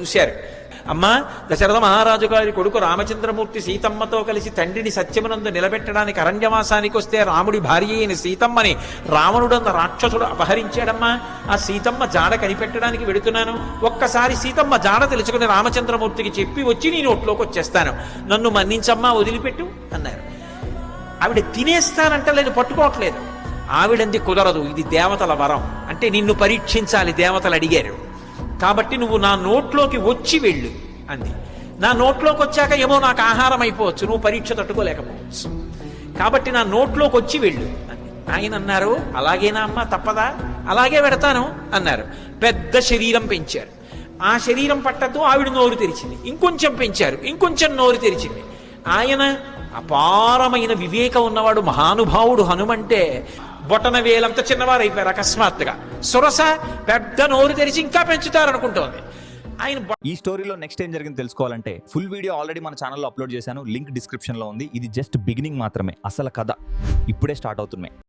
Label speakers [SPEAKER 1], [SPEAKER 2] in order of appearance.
[SPEAKER 1] చూశారు. అమ్మా, దశరథ మహారాజు గారి కొడుకు రామచంద్రమూర్తి సీతమ్మతో కలిసి తండ్రిని సత్యమునందు నిలబెట్టడానికి అరణ్యవాసానికి వస్తే రాముడి భార్య అయిన సీతమ్మని రావణుడన్న రాక్షసుడు అపహరించాడమ్మా. ఆ సీతమ్మ జాడ కనిపెట్టడానికి వెడుతున్నాను. ఒక్కసారి సీతమ్మ జాడ తెలుసుకుని రామచంద్రమూర్తికి చెప్పి వచ్చి నీ నోట్లోకి వచ్చేస్తాను, నన్ను మన్నించమ్మా, వదిలిపెట్టు అన్నారు. ఆవిడ తినేస్తానంటలేదు, పట్టుకోవట్లేదు. ఆవిడంది కుదరదు, ఇది దేవతల వరం, అంటే నిన్ను పరీక్షించాలి, దేవతలు అడిగారు కాబట్టి నువ్వు నా నోట్లోకి వచ్చి వెళ్ళు అంది. నా నోట్లోకి వచ్చాక ఏమో నాకు ఆహారం అయిపోవచ్చు, నువ్వు పరీక్ష తట్టుకోలేకపోవచ్చు, కాబట్టి నా నోట్లోకి వచ్చి వెళ్ళు అంది. ఆయన అన్నారు, అలాగేనా అమ్మ, తప్పదా, అలాగే పెడతాను అన్నారు. పెద్ద శరీరం పెంచారు. ఆ శరీరం పట్టద్దు, ఆవిడ నోరు తెరిచింది. ఇంకొంచెం పెంచారు, ఇంకొంచెం నోరు తెరిచింది. ఆయన అపారమైన వివేకం ఉన్నవాడు, మహానుభావుడు. హనుమంటే బొటన వేలంత చిన్నవారు అయిపోయారు అకస్మాత్తుగా. సురస పెద్ద నోరు తెరిచి ఇంకా పెంచుతారనుకుంటోంది. ఆయన
[SPEAKER 2] ఈ స్టోరీలో నెక్స్ట్ ఏం జరిగింది తెలుసుకోవాలంటే ఫుల్ వీడియో ఆల్రెడీ మన ఛానల్లో అప్లోడ్ చేశాను, లింక్ డిస్క్రిప్షన్ లో ఉంది. ఇది జస్ట్ బిగినింగ్ మాత్రమే, అసలు కథ ఇప్పుడే స్టార్ట్ అవుతున్నాయి.